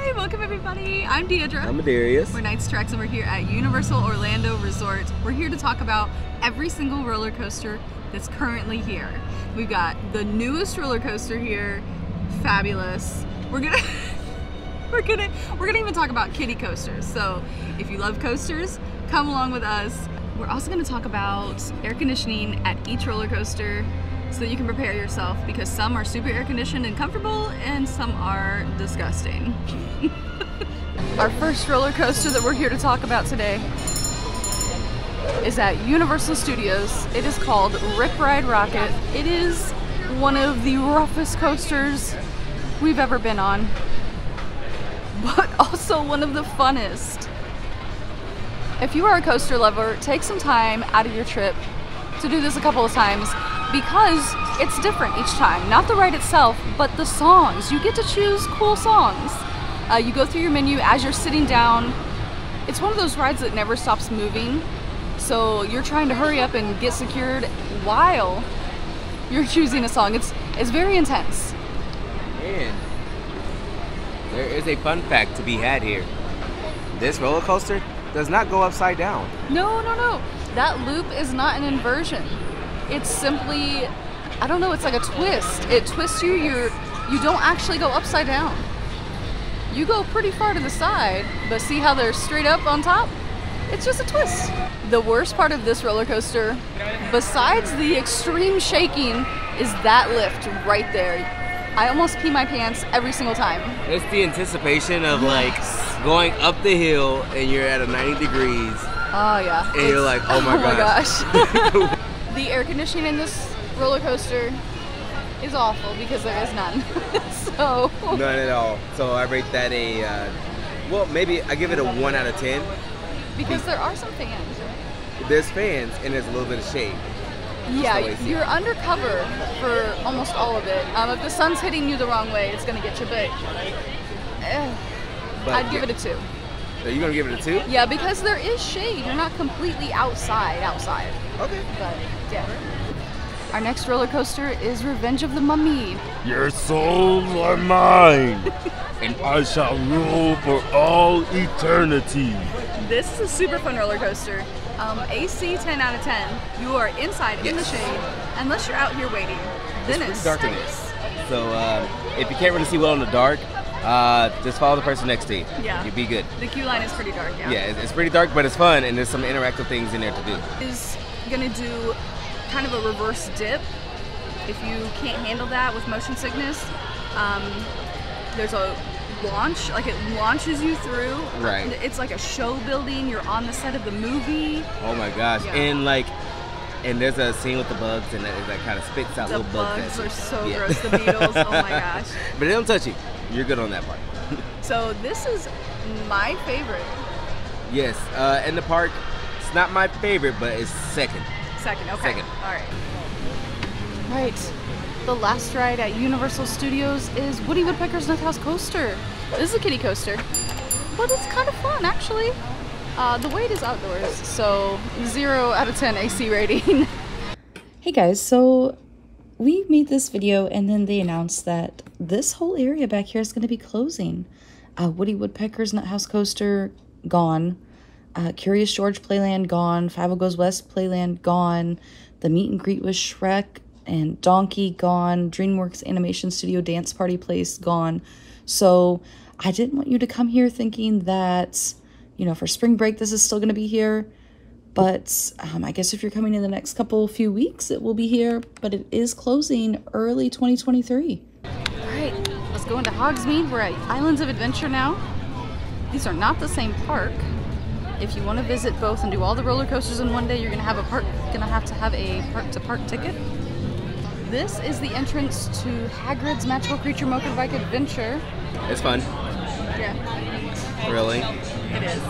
Hi, welcome everybody. I'm Deidre. I'm Adarius. We're Knights Treks and we're here at Universal Orlando Resort. We're here to talk about every single roller coaster that's currently here. We've got the newest roller coaster here, fabulous. We're gonna even talk about kiddie coasters. So if you love coasters, come along with us. We're also gonna talk about air conditioning at each roller coaster so that you can prepare yourself, because some are super air conditioned and comfortable and some are disgusting. Our first roller coaster that we're here to talk about today is at Universal Studios. It is called Rip Ride Rockit. It is one of the roughest coasters we've ever been on, but also one of the funnest. If you are a coaster lover, take some time out of your trip to do this a couple of times, because it's different each time. Not the ride itself, but the songs. You get to choose cool songs. You go through your menu as you're sitting down. It's one of those rides that never stops moving, so you're trying to hurry up and get secured while you're choosing a song. It's very intense. And there is a fun fact to be had here. This roller coaster does not go upside down. No. That loop is not an inversion. It's simply, I don't know, it's like a twist. It twists you, you don't actually go upside down. You go pretty far to the side, but see how they're straight up on top? It's just a twist. The worst part of this roller coaster, besides the extreme shaking, is that lift right there. I almost pee my pants every single time. It's the anticipation of like going up the hill and you're at a 90 degrees. Oh yeah. And you're like, oh my gosh. The air conditioning in this roller coaster is awful because there is none. So none at all. So I rate that a, well, maybe I give it a 1 out of 10. Because there are some fans. There's fans and there's a little bit of shade. Yeah, you're undercover for almost all of it. If the sun's hitting you the wrong way, it's gonna get you, but I'd give it a 2. So you're gonna give it a 2? Yeah, because there is shade. You're not completely outside. Okay. But yeah. Our next roller coaster is Revenge of the Mummy. Your souls are mine, and I shall rule for all eternity. This is a super fun roller coaster. AC 10 out of 10. You are inside in the shade, unless you're out here waiting. Then it's dark in this. So if you can't really see well in the dark, just follow the person next to you. Yeah. You'll be good. The queue line is pretty dark, yeah. Yeah, it's pretty dark, but it's fun, and there's some interactive things in there to do. Is gonna do kind of a reverse dip. If you can't handle that with motion sickness, there's a launch, like it launches you through. Right. It's like a show building. You're on the set of the movie. Oh my gosh. Yeah. And there's a scene with the bugs, and that kind of spits out The little bugs. bugs are so gross. The beetles. Oh my gosh. But they don't touch you. You're good on that part. So this is my favorite. Yes. In the park, it's not my favorite, but it's second. Second. Okay. Second. All right. Right. The last ride at Universal Studios is Woody Woodpecker's Nut House Coaster. This is a kiddie coaster, but it's kind of fun actually. The wait is outdoors, so 0 out of 10 AC rating. Hey guys, so we made this video and then they announced that this whole area back here is going to be closing. Woody Woodpecker's Nut House Coaster, gone. Curious George Playland, gone. Five O Goes West Playland, gone. The meet and greet with Shrek and Donkey, gone. DreamWorks Animation Studio Dance Party Place, gone. So I didn't want you to come here thinking that, you know, for spring break this is still going to be here. But I guess if you're coming in the next few weeks, it will be here. But it is closing early 2023. All right, let's go into Hogsmeade. We're at Islands of Adventure now. These are not the same park. If you want to visit both and do all the roller coasters in one day, you're gonna have to have a park-to-park ticket. This is the entrance to Hagrid's Magical Creature Motorbike Adventure. It's fun. Yeah. Really. It is.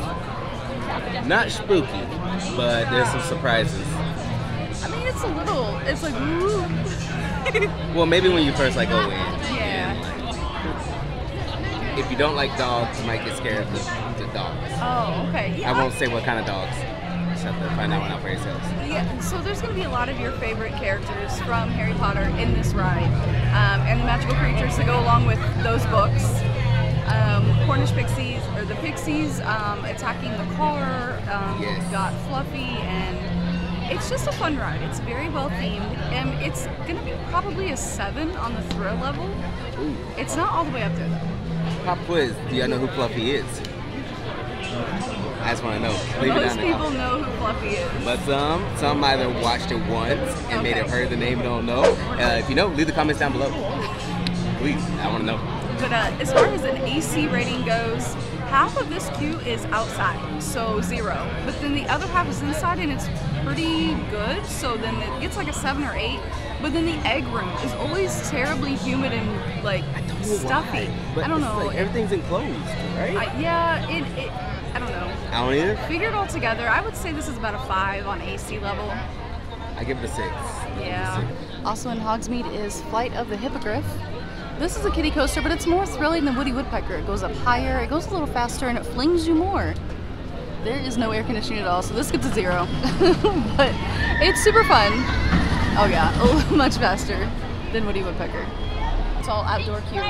Not spooky, but there's some surprises. I mean, it's like, woo. Well, maybe when you first like go in. Yeah. If you don't like dogs, you might get scared of the dogs. Oh, okay. Yeah. I won't say what kind of dogs. Just have to find that one out for yourselves. Yeah, so there's going to be a lot of your favorite characters from Harry Potter in this ride, and the magical creatures that go along with those books. Fiendish Pixies, or the Pixies attacking the car. Yes. You've got Fluffy, and it's just a fun ride. It's very well themed, and it's gonna be probably a 7 on the thrill level. Ooh. It's not all the way up there though. Pop quiz. Do y'all know who Fluffy is? I just want to know. Leave it Most down in the people know who Fluffy is. But some either watched it once and may have heard the name, don't know. If you know, leave the comments down below. Please, I want to know. But as far as an AC rating goes, half of this queue is outside, so 0. But then the other half is inside, and it's pretty good. So then it gets like a 7 or 8. But then the egg room is always terribly humid and like stuffy. But I don't know. Like everything's enclosed, right? I don't know. I don't either. Figured all together, I would say this is about a 5 on AC level. I give it a 6. Yeah. Also in Hogsmeade is Flight of the Hippogriff. This is a kiddie coaster, but it's more thrilling than Woody Woodpecker. It goes up higher, it goes a little faster, and it flings you more. There is no air conditioning at all, so this gets a 0. But it's super fun. Oh yeah, much faster than Woody Woodpecker. It's all outdoor queue.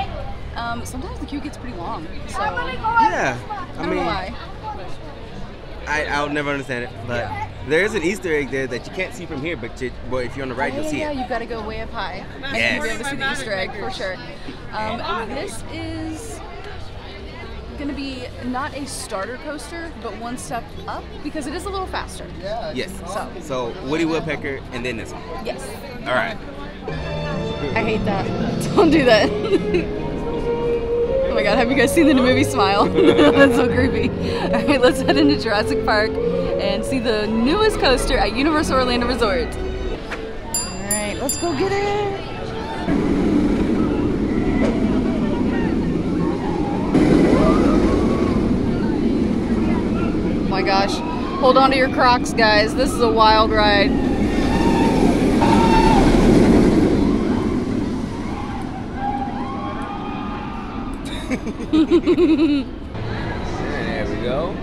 Sometimes the queue gets pretty long, so Yeah. I don't know why. I'll never understand it, but there is an Easter egg there that you can't see from here, but if you're on the right, you'll see Yeah, it. you've got to go way up high. Yes. You'll be able to see the Easter egg for sure. This is going to be not a starter coaster, but one step up because it is a little faster. Yes. So Woody Woodpecker and then this one. yes. All right. I hate that. Don't do that. Oh my god, have you guys seen the new movie Smile? That's so creepy. Alright, let's head into Jurassic Park and see the newest coaster at Universal Orlando Resort. Alright, let's go get it! Oh my gosh. Hold on to your Crocs, guys. This is a wild ride. There we go.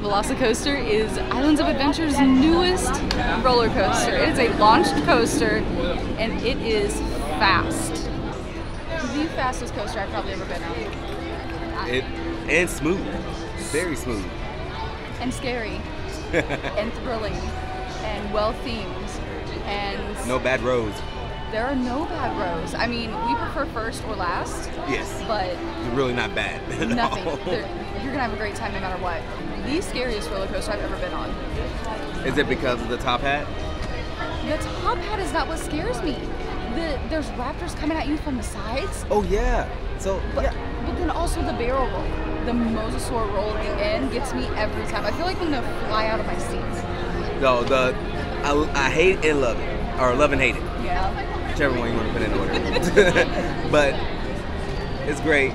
Velocicoaster is Islands of Adventure's newest roller coaster. It is a launched coaster, and it is fast. The fastest coaster I've probably ever been on. And smooth. Very smooth. And scary. And thrilling. And well themed. And No bad roads. there are no bad rows. I mean, we prefer first or last, Yes. but It's really not bad. at nothing. all. You're gonna have a great time no matter what. The scariest roller coaster I've ever been on. Is it because of the top hat? The top hat is not what scares me. There's raptors coming at you from the sides, Oh yeah. So but, yeah. but then also the barrel roll. The mosasaur roll at the end gets me every time. I feel like I'm gonna fly out of my seat. No, I hate and love it, or love and hate it, Yeah. whichever one you want to put in order. But it's great.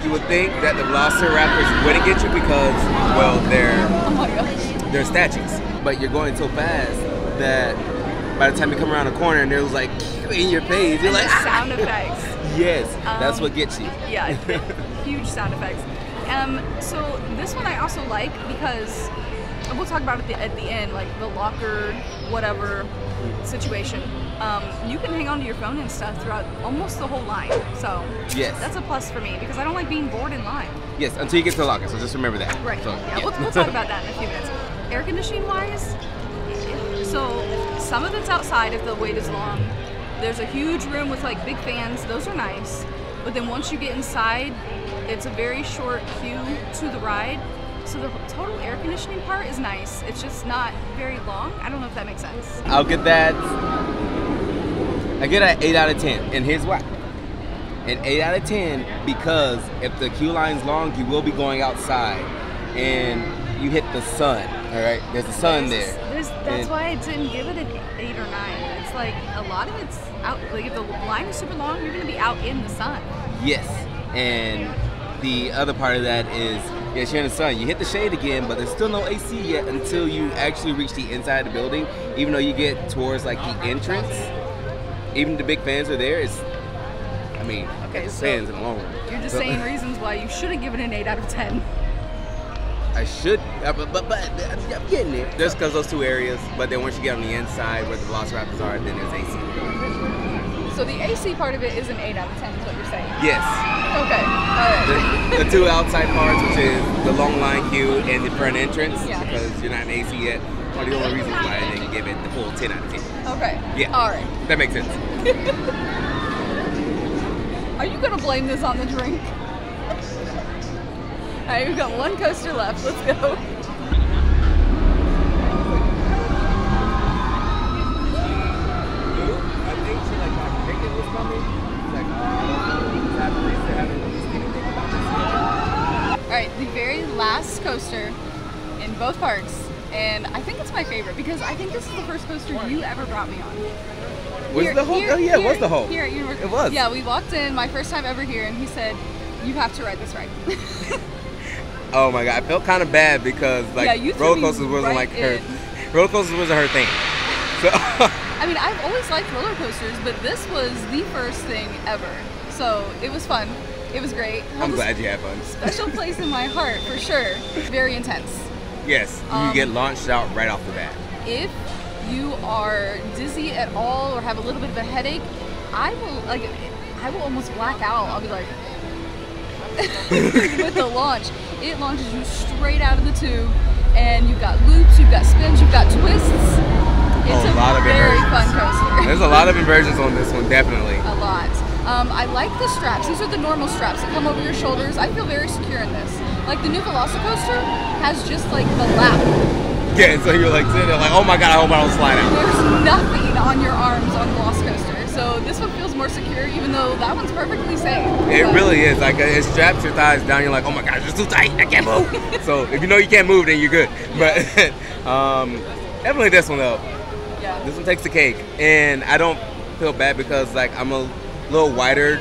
You would think that the Velociraptors wouldn't get you because, well, Oh my gosh. they're statues. But you're going so fast that by the time you come around the corner and they're like in your face, you're like, Sound effects. yes, that's what gets you. Yeah, huge sound effects. So this one I also like because we'll talk about it at the end, like the locker, whatever situation. You can hang on to your phone and stuff throughout almost the whole line. So Yes. that's a plus for me because I don't like being bored in line. Yes, until you get to the locker, so just remember that. Right. So, Yeah, we'll talk about that in a few minutes. Air conditioning wise, so some of it's outside if the wait is long. There's a huge room with like big fans. Those are nice. But then once you get inside, it's a very short queue to the ride. So the total air conditioning part is nice. It's just not very long. I don't know if that makes sense. I'll get that. I get an 8 out of 10, and here's why. An 8 out of 10 because if the queue line's long, you will be going outside, and you hit the sun. All right, there's the sun there. That's And- why I didn't give it an 8 or 9. It's like a lot of it's out. Like if the line is super long, you're gonna be out in the sun. Yes, and the other part of that is, yes, you're in the sun. You hit the shade again, but there's still no AC yet until you actually reach the inside of the building. Even though you get towards like the entrance, even the big fans are there. I mean, Okay, it's so fans in the long run. You're just So- saying reasons why you shouldn't give it an 8 out of 10. I should, but I'm getting it. Just because those two areas, but then once you get on the inside where the Velociraptors are, then there's AC. So the AC part of it is an 8 out of 10 is what you're saying? Yes. Okay, alright. The two outside parts, which is the long line queue and the front entrance, Yeah. because you're not in AC yet, are the only reasons why I didn't give it the full 10 out of 10. Okay. Yeah. Alright. That makes sense. Are you gonna blame this on the drink? Alright, we've got one coaster left. Let's go. I think she like my ticket was coming. Like, haven't released anything about this yet. Alright, the very last coaster in both parks. And I think it's my favorite because I think this is the first coaster you ever brought me on. Was the Hulk? Oh yeah, it was the Hulk. Here at Universal. It was. Yeah, we walked in, my first time ever here, and he said, "You have to ride this ride." Oh my god, I felt kind of bad because like Yeah, you threw roller me coasters wasn't right like her. in. Roller coasters wasn't her thing. So I mean, I've always liked roller coasters, but this was the first thing ever. So it was fun. It was great. I'm glad you had fun. Special place in my heart for sure. Very intense. Yes, you get launched out right off the bat. If you are dizzy at all or have a little bit of a headache, I will almost black out. I'll be like, with the launch, it launches you straight out of the tube, and you've got loops, you've got spins, you've got twists. It's a lot of very inversions. fun coaster. There's a lot of inversions on this one, definitely. A lot. I like the straps. These are the normal straps that come over your shoulders. I feel very secure in this. Like the new Velocicoaster has just like the lap. Yeah, so you're like sitting there like, oh my god, I hope I don't slide out. There's nothing on your arms on Velocicoaster. So this one feels more secure, even though that one's perfectly safe. It But really is. Like it straps your thighs down. You're like, oh my gosh, it's too tight. I can't move. So if you know you can't move, then you're good. But definitely this one though. yeah. This one takes the cake, and I don't feel bad because like I'm a little wider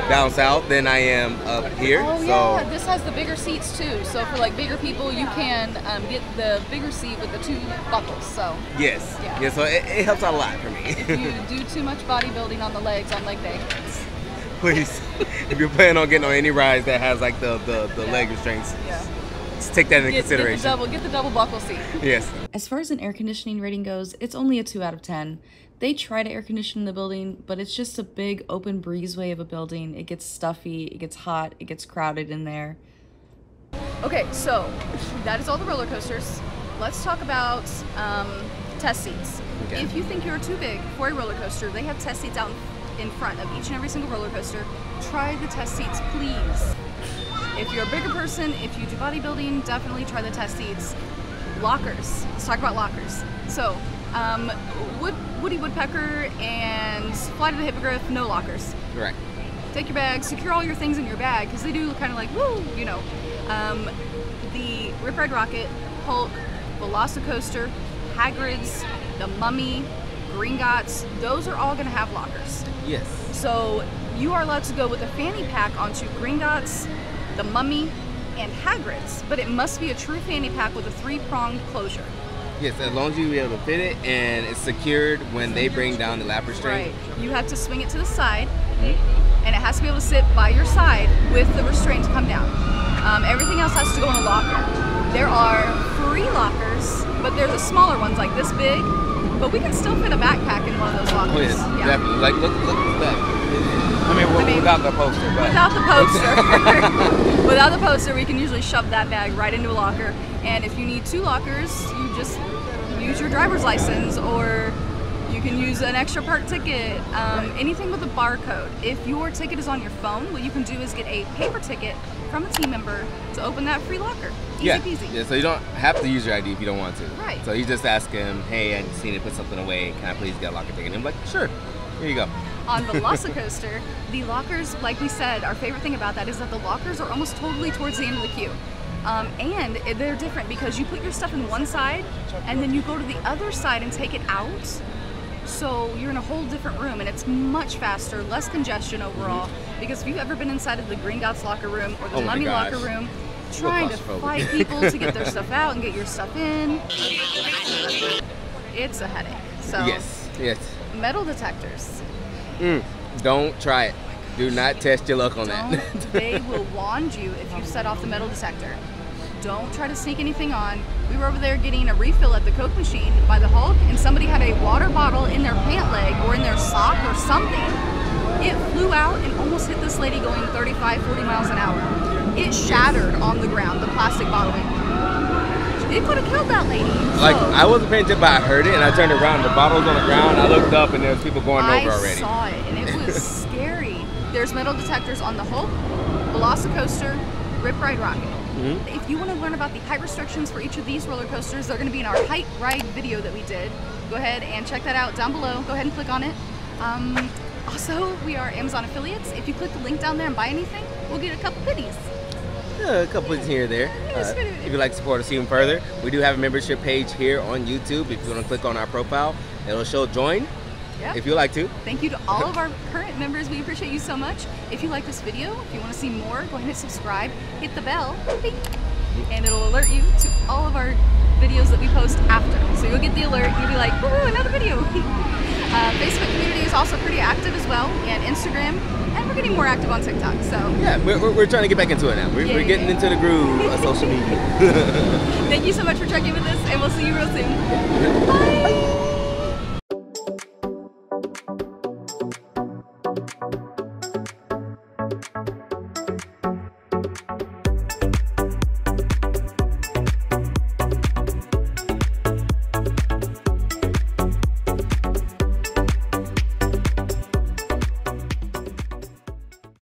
down south than I am up here. Oh so yeah, this has the bigger seats too. So for like bigger people, you can get the bigger seat with the 2 buckles. So yes, Yeah. yeah. So it helps out a lot for me. if you do too much bodybuilding on the legs on leg day, Please, if you're planning on getting on any rides that has like the leg restraints, yeah, just take that into get consideration. the double buckle seat. Yes. As far as an air conditioning rating goes, it's only a 2 out of 10. They try to air condition the building, but it's just a big open breezeway of a building. It gets stuffy, it gets hot, it gets crowded in there. Okay, so that is all the roller coasters. Let's talk about test seats. Okay. If you think you're too big for a roller coaster, they have test seats out in front of each and every single roller coaster. Try the test seats, please. If you're a bigger person, if you do bodybuilding, definitely try the test seats. Lockers. Let's talk about lockers. So, Woody Woodpecker and Flight of the Hippogriff, no lockers. Correct. Take your bag, secure all your things in your bag, because they do kind of like, woo, you know. The Rip Ride Rocket, Hulk, Velocicoaster, Hagrid's, the Mummy, Gringotts, those are all going to have lockers. Yes. So you are allowed to go with a fanny pack onto Gringotts, the Mummy, and Hagrid's, but it must be a true fanny pack with a 3-pronged closure. Yes, as long as you be able to fit it and it's secured when they bring down the lap restraint. Right. You have to swing it to the side, and it has to be able to sit by your side with the restraint to come down. Everything else has to go in a locker. There are free lockers, but they're the smaller ones, like this big. But we can still fit a backpack in one of those lockers. Oh yes, definitely. Like look at that. I mean, without the poster, but Without the poster. Without the poster, we can usually shove that bag right into a locker. And if you need 2 lockers, you just use your driver's license, or you can use an extra park ticket, anything with a barcode. If your ticket is on your phone, what you can do is get a paper ticket from a team member to open that free locker. Easy peasy. Yeah, so you don't have to use your ID if you don't want to. Right. So you just ask him, hey, I just need to put something away. Can I please get a locker ticket? And I'm like, sure. Here you go. On Velocicoaster, the lockers, like we said, our favorite thing about that is that the lockers are almost totally towards the end of the queue. And they're different because you put your stuff in one side and then you go to the other side and take it out. So you're in a whole different room, and it's much faster, less congestion overall. Because if you've ever been inside of the Gringotts locker room or the Mummy locker room, trying to fight people to get their stuff out and get your stuff in, it's a headache. So Yes. metal detectors. Don't try it. Do not test your luck on that. They will wand you if you set off the metal detector. Don't try to sneak anything on. We were over there getting a refill at the Coke machine by the Hulk, and somebody had a water bottle in their pant leg or in their sock or something. It flew out and almost hit this lady going 35, 40 miles an hour. It shattered on the ground, the plastic bottle. It could have killed that lady. Like, I wasn't paying attention, but I heard it, and I turned around. The bottle was on the ground. I looked up, and there was people going over already. I saw it, and it was scary. There's metal detectors on the Hulk, Velocicoaster, Rip Ride Rocket. If you want to learn about the height restrictions for each of these roller coasters, they're going to be in our height ride video that we did. Go ahead and check that out down below. Go ahead and click on it. Also, we are Amazon affiliates. If you click the link down there and buy anything, we'll get a couple pennies. Yeah, a couple here or there. If you'd like to support us even further, we do have a membership page here on YouTube. If you want to click on our profile, it'll show join. Yep. If you'd like to. Thank you to all of our current members. We appreciate you so much. If you like this video, if you want to see more, go ahead and subscribe. Hit the bell, beep, and it'll alert you to all of our videos that we post after. So you'll get the alert. You'll be like, woohoo, another video. Facebook community is also pretty active as well, and Instagram, and we're getting more active on TikTok. So yeah, we're trying to get back into it now. We're getting into the groove of social media. Thank you so much for checking with us, and we'll see you real soon. Bye.